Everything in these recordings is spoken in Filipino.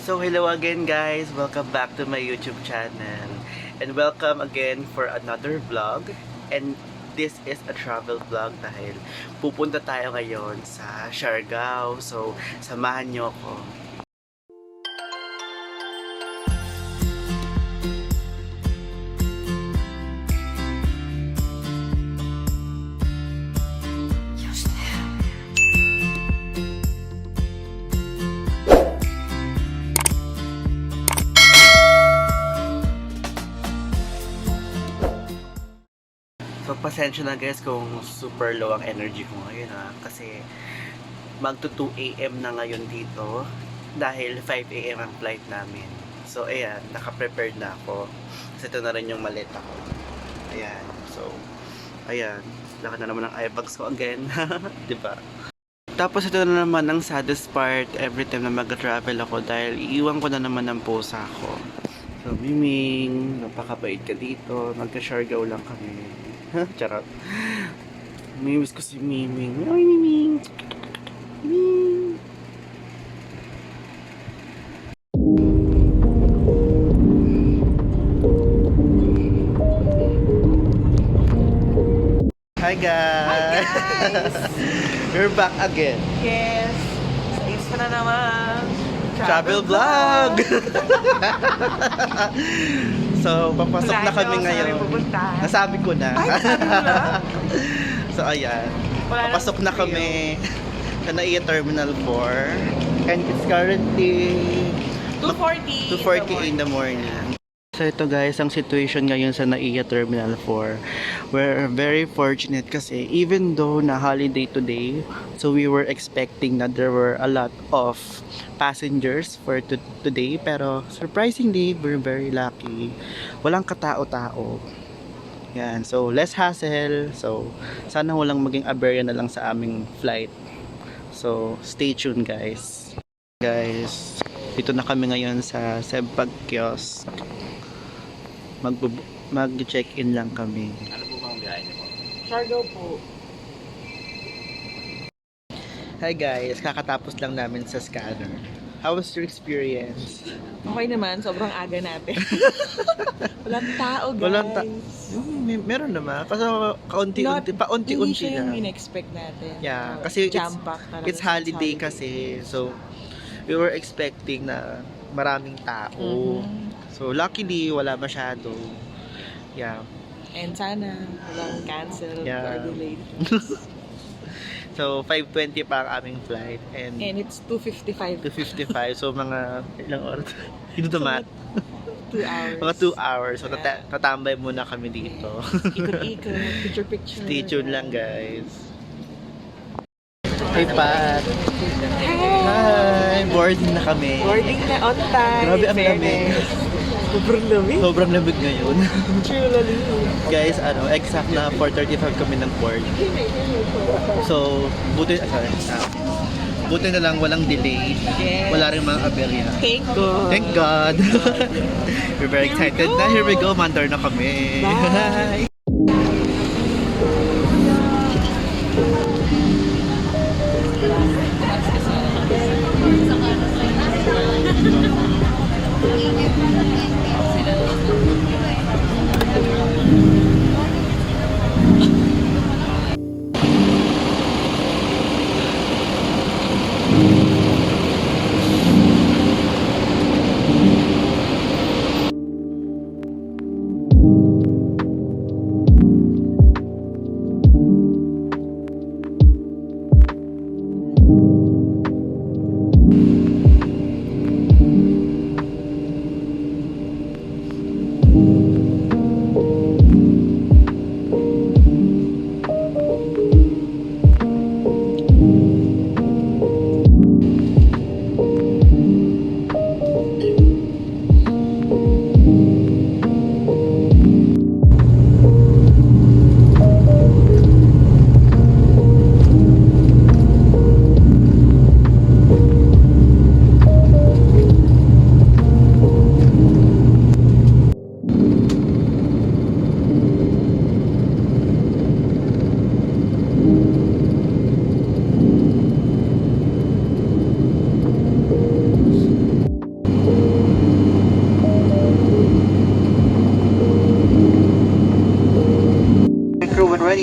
So hello again guys, welcome back to my YouTube channel and welcome again for another vlog. And this is a travel vlog dahil pupunta tayo ngayon sa Siargao. So samahan nyo ako. So, pasensya na guys kung super low ang energy ko ngayon kasi magto 2 AM na ngayon dito dahil 5 AM ang flight namin. So, ayan, naka-prepared na ako. Kasi ito na rin yung maleta ko. Ayan, so, ayan, laka na naman ang eyebags ko again. Diba? Tapos ito na naman ang saddest part every time na mag-travel ako dahil iiwan ko na naman ang pusa ko. So, Miming, napakabait ka dito. Magka-Siargao lang kami. Charot. Mimiss ko si Miming. Ay, Miming. Miming. Hi guys! We're back again. Yes! Ayos ka na naman! Travel vlog! So, papasok na kami ngayon. Nasabi ko na. Ay, sabi mo na? So, ayan. Papasok na kami sa NAIA Terminal 4. And it's currently 2:40 in the morning. So ito guys, ang situation ngayon sa NAIA Terminal 4. We're very fortunate kasi even though na holiday today, so we were expecting that there were a lot of passengers for today, pero surprisingly, we're very lucky. Walang katao-tao. Yan, so less hassle. So sana walang maging aberya na lang sa aming flight. So stay tuned guys. Guys, dito na kami ngayon sa Sebpag Kiosk. Mag-check-in lang kami. Ano po bang biyahe niyo po? Siargao po. Hi guys, kakatapos lang namin sa scanner. How was your experience? Okay naman, sobrang aga natin. Walang tao, guys. Meron naman. Kasi kaunti-unti, Hindi paunti-unti siya yung lang. in-expect natin. Yeah, kasi jam-pack talaga it's holiday kasi. So, we were expecting na maraming tao. So, luckily, wala masyado. Yeah. And sana, walang cancel Yeah. or delayed. So, 5:20 pa ang aming flight. And And it's 2:55. 2:55. So, mga ilang oras? Dito naman. 2 hours. Mga 2 hours. So, Yeah. tatambay muna kami dito. Ikot-ikot, picture-picture. Stay tuned lang, guys. Hey, Pat. Hi! Boarding na kami. Boarding na on time. Grabe ang lamig. Sobrang lamig. Sobrang lamig ngayon. Truly. Guys, exact na 4:35 kami ng port. So, buti na lang walang delay. Yes. Wala rin mga aberya. Thank God. Thank God. We're very Here we excited go. na. Here we go. Mandar na kami. Bye.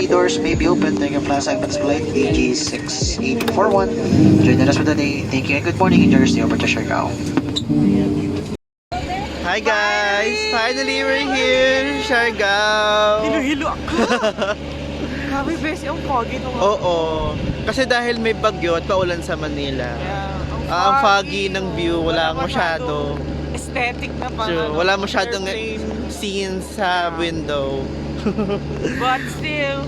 Emergency doors may be open. Thank you for segments flight AG6841. Join us for the day. Thank you and good morning. Enjoy your stay over to Siargao. Hi guys! Finally, we're here! Siargao! Hilo-hilo ako. Grabe, bes, yung foggy nung Oo. Kasi dahil may bagyo at paulan sa Manila. Ang foggy ng view, wala masyado. Aesthetic na pa. So, wala masyadong scene sa window. But still,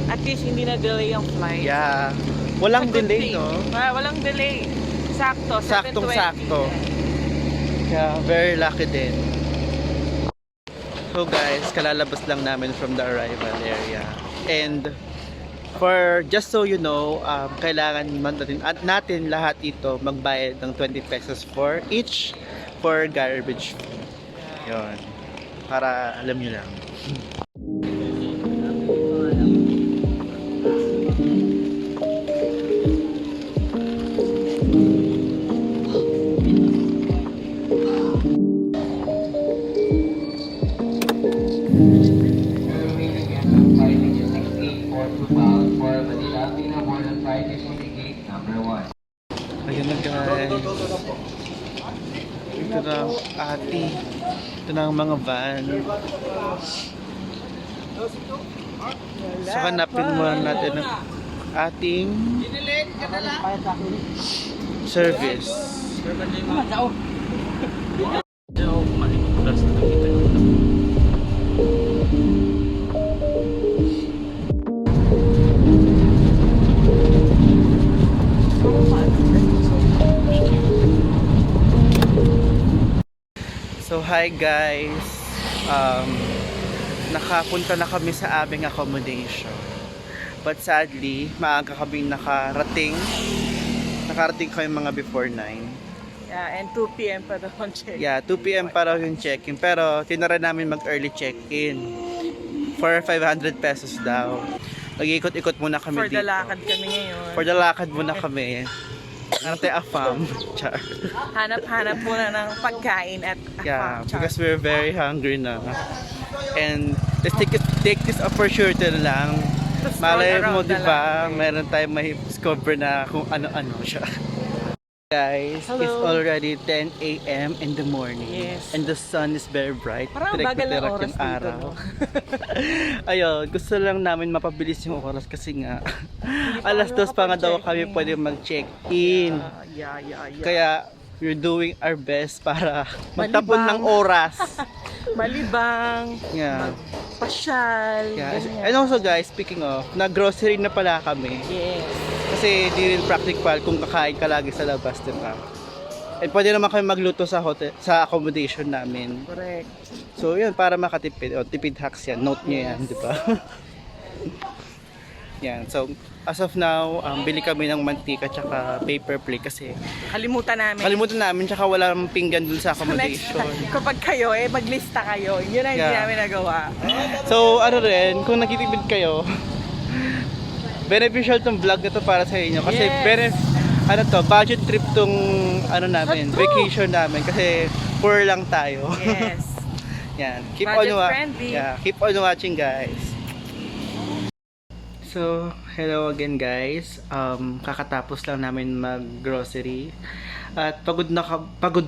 at least hindi na delay yung flight. Yeah. Walang A good delay, thing. no? Walang delay. Sakto, 7:20. Saktong-sakto. Yeah, very lucky din. So guys, kalalabas lang namin from the arrival area. And for just so you know, kailangan natin lahat ito magbayad ng 20 pesos for each for garbage fee. Yun. Para alam nyo lang. Ayun na guys. Ito na ang ate. Ito na ang mga van. So hanapin muna natin ang ating service. So hi guys, nakapunta na kami sa aming accommodation, but sadly maaga kaming nakarating kami mga before 9. Yeah, and 2 p.m. pa daw ang check. Yeah, 2 p.m. para yung check-in, pero tinara namin mag early check-in for 500 pesos daw. Nag-ikot-ikot muna kami For dito. the lakad kami ngayon. For the lakad muna kami. Arte afam. Char. Hanap-hanap muna ng pagkain at Yeah, char. because we're very hungry na. And let's take this opportunity lang. To stroll Malay mo, around di the ba? land. Meron tayong may discover na kung ano-ano siya. Guys, Hello. it's already 10 a.m. in the morning. Yes. And the sun is very bright. Parang ang bagal ng oras dito, no? Ayun, gusto lang namin mapabilis yung oras kasi nga pa alas kami 2 pa nga daw kami makapag-check-in. pwede mag-check-in. Yeah. Kaya we're doing our best para magtapon ng oras. Malibang, Yeah. pasyal, Yeah. ganyan. And also guys, speaking of, nag-grocery na pala kami. Yes. Kasi di rin practical kung kakain ka lagi sa labas, diba? And pwede naman kami magluto sa hotel, sa accommodation namin. Correct. So yun, para makatipid. O, tipid hacks yan. Note nyo yan, diba? Yan. So, as of now, bili kami ng mantika tsaka paper plate kasi Kalimutan namin. kalimutan namin tsaka walang pinggan dun sa Next accommodation. time, kapag kayo, maglista kayo. Yun ang hindi Yeah. namin nagawa. So, ano rin, kung nagtitipid kayo, beneficial tong vlog na to para sa inyo. Kasi, Yes. budget trip tong, namin, True. vacation namin. Kasi, poor lang tayo. Yes. Yan. Keep Budget on friendly. Yeah, keep on watching, guys. So, hello again, guys. Kakatapos lang namin mag-grocery. At pagod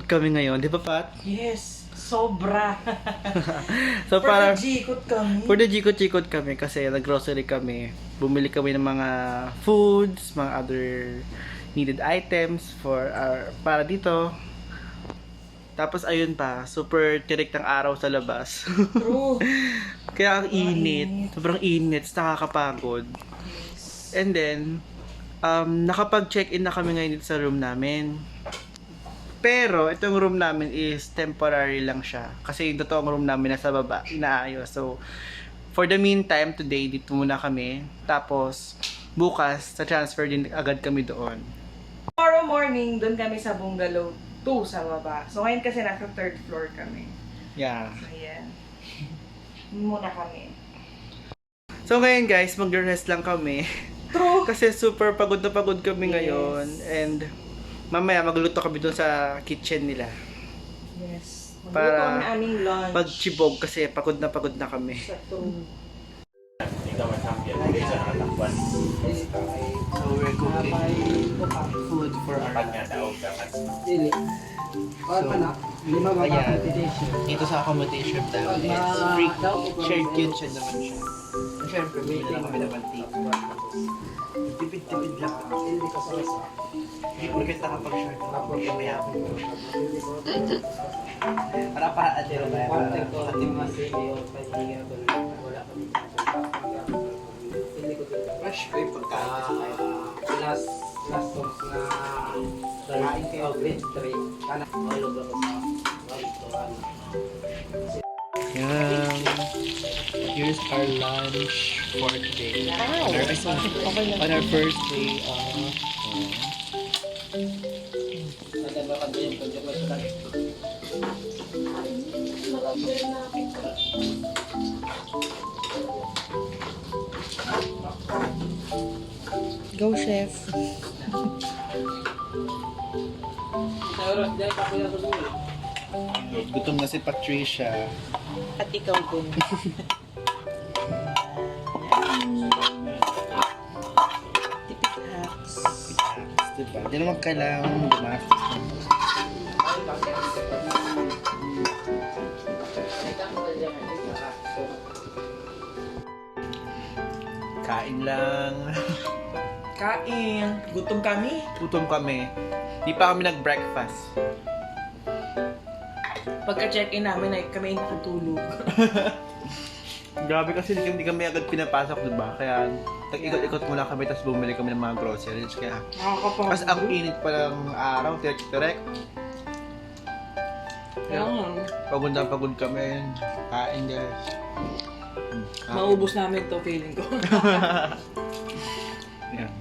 kami ngayon, di ba, Pat? Yes. Sobra. So, para Jikot kami. for the jikot-jikot kami kasi nag-grocery kami. Bumili kami ng mga foods, mga other needed items para dito. Tapos ayun pa, super tirik ng araw sa labas. True. Kaya ang init, sobrang init, nakakapagod. And then, nakapag-check-in na kami ngayon dito sa room namin. Pero, itong room namin is temporary lang siya. Kasi yung totoong room namin nasa baba, inaayos. So, for the meantime, today, dito muna kami. Tapos, bukas, sa transfer din agad kami doon. Tomorrow morning, doon kami sa bungalow 2 sa baba. So ngayon kasi nasa 3rd floor kami. Yeah. So ayan. Muna kami. So, ngayon guys, mag-rest lang kami. True. Kasi super pagod na pagod kami Yes. ngayon. And, mamaya, magluto kami doon sa kitchen nila. Yes. Para Magluto ang aming lunch. Pag-chibog kasi pagod na kami. Sa true. So we're cooking food for our Dili. So, ayan. Dito sa accommodation namin is free shared kitchen naman siya. So, syempre, bumili lang kami ng mantika. Tipid-tipid lang. Hindi porket nakapag-share ka lang. Hindi mayabang ko. Para-paraan din tayo. Fresh ko yung pagkain kasi tayo. Last songs na Kain kayo. grade 3. Kana mahulog ako sa restaurant. Yan. Here's our lunch for today. On our first day of... Go, chef. Gutom na si Patricia. At ikaw din. Tipid hacks. Diba? Di naman kailangan gumastos ng kain lang. Kain. Gutom kami. Gutom kami. Di pa kami nag-breakfast. Pagka-check-in namin ay kami ay nakatulog. Grabe kasi hindi kami agad pinapasok, diba? Kaya tag-ikot-ikot muna kami tapos bumili kami ng mga groceries. Kaya Nakakapagod. mas ang init pa ng araw, tirek-tirek. Kaya nga. Pagod na pagod kami. Kain guys. Maubos namin to feeling ko. Yan.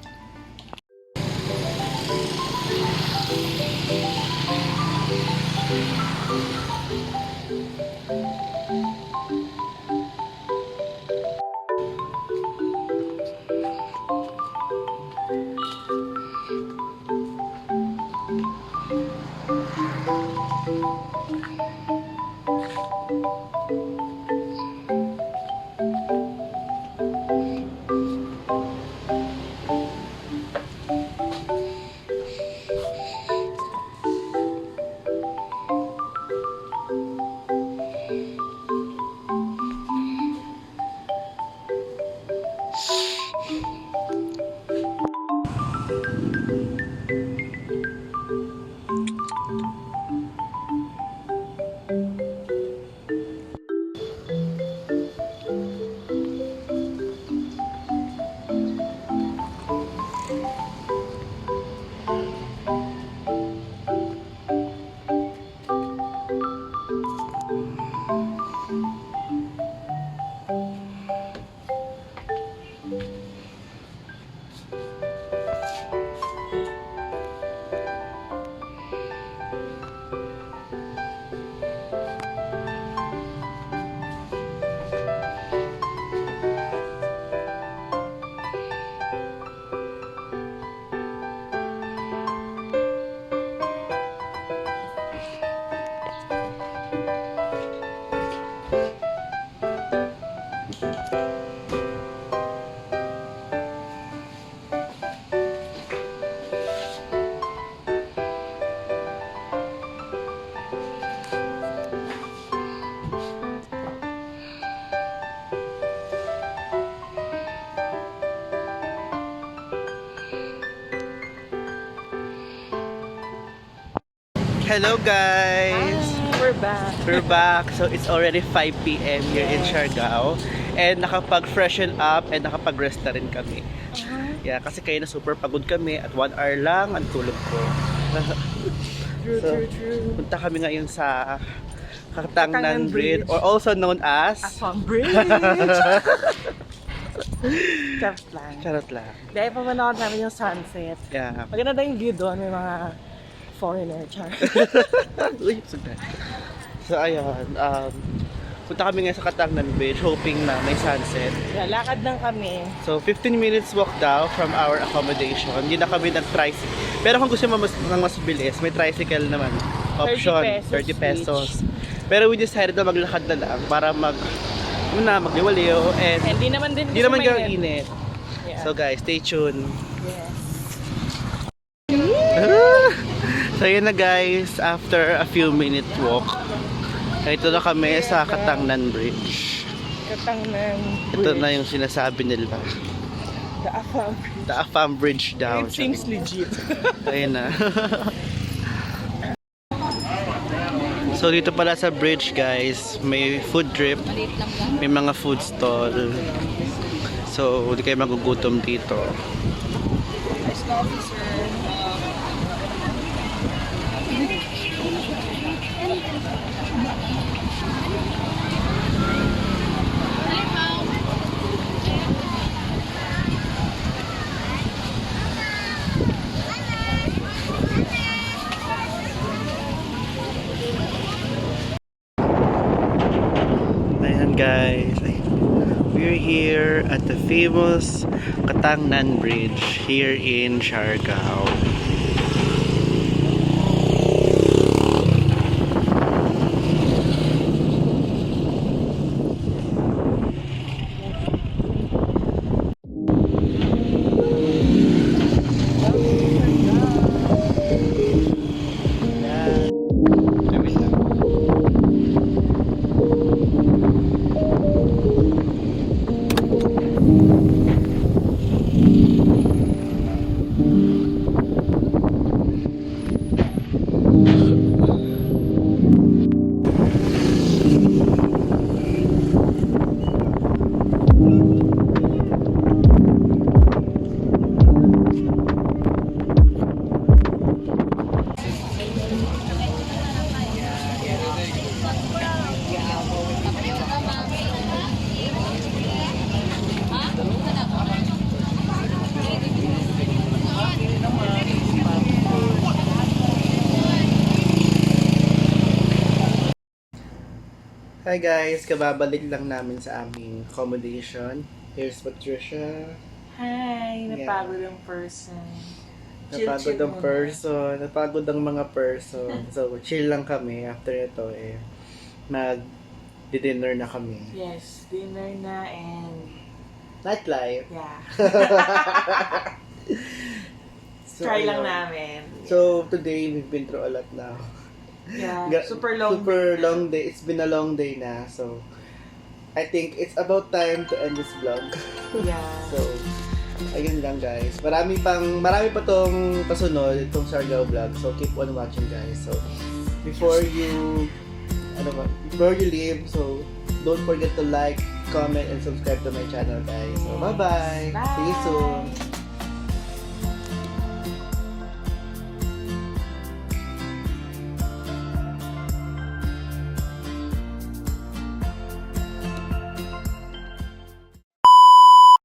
Hello guys! We're back. We're back. So it's already 5 p.m. here in Siargao. And nakapag-freshen up and nakapag-rest na rin kami. Yeah, kasi kayo na super pagod kami at 1 hour lang ang tulog ko. True. Punta kami ngayon sa Katangnan Bridge or also known as Aswang Bridge. Charot lang. Charot lang. Dahil pamanood namin yung sunset. Yeah. Maganda daw yung view doon. May mga foreigner. Char. Uy, so ayun, punta kami ngayon sa Katangnan Bridge hoping na may sunset. Yeah, lakad lang kami. So 15 minutes walk daw from our accommodation. Hindi na kami nag-tricycle. Pero kung gusto mo ng mas bilis, may tricycle naman. Option, 30 pesos. Pero we decided na maglakad na lang para magliwaliw and Hindi naman din hindi naman ganun init. Yeah. So guys, stay tuned. Yes. So yun na guys, after a few minute walk, ito na kami sa Katangnan Bridge. Katangnan Ito na yung sinasabi nila. The Afam. The Afam Bridge daw. It seems legit. Ayun na. So dito pala sa bridge guys, may food trip, may mga food stall. So hindi kayo magugutom dito. Ayan guys, we're here at the famous Katangnan Bridge here in Siargao. Hi guys, kababalik lang namin sa aming accommodation. Here's Patricia. Hi, napagod ang person. Chill Napagod ang muna. person, napagod ang mga person. So, chill lang kami. After ito, mag-dinner na kami. Yes, dinner na and Nightlife. yeah. So, Try lang ayun. namin. So, today, we've been through a lot now. Yeah, Ga- super long Super day na. long day. It's been a long day na. So, I think it's about time to end this vlog. Yeah. So, ayun lang guys. Marami pa tong pasunod, itong Siargao vlog. So, keep on watching guys. So, before you leave, so, don't forget to like, comment, and subscribe to my channel guys. So, bye-bye. Bye. See you soon.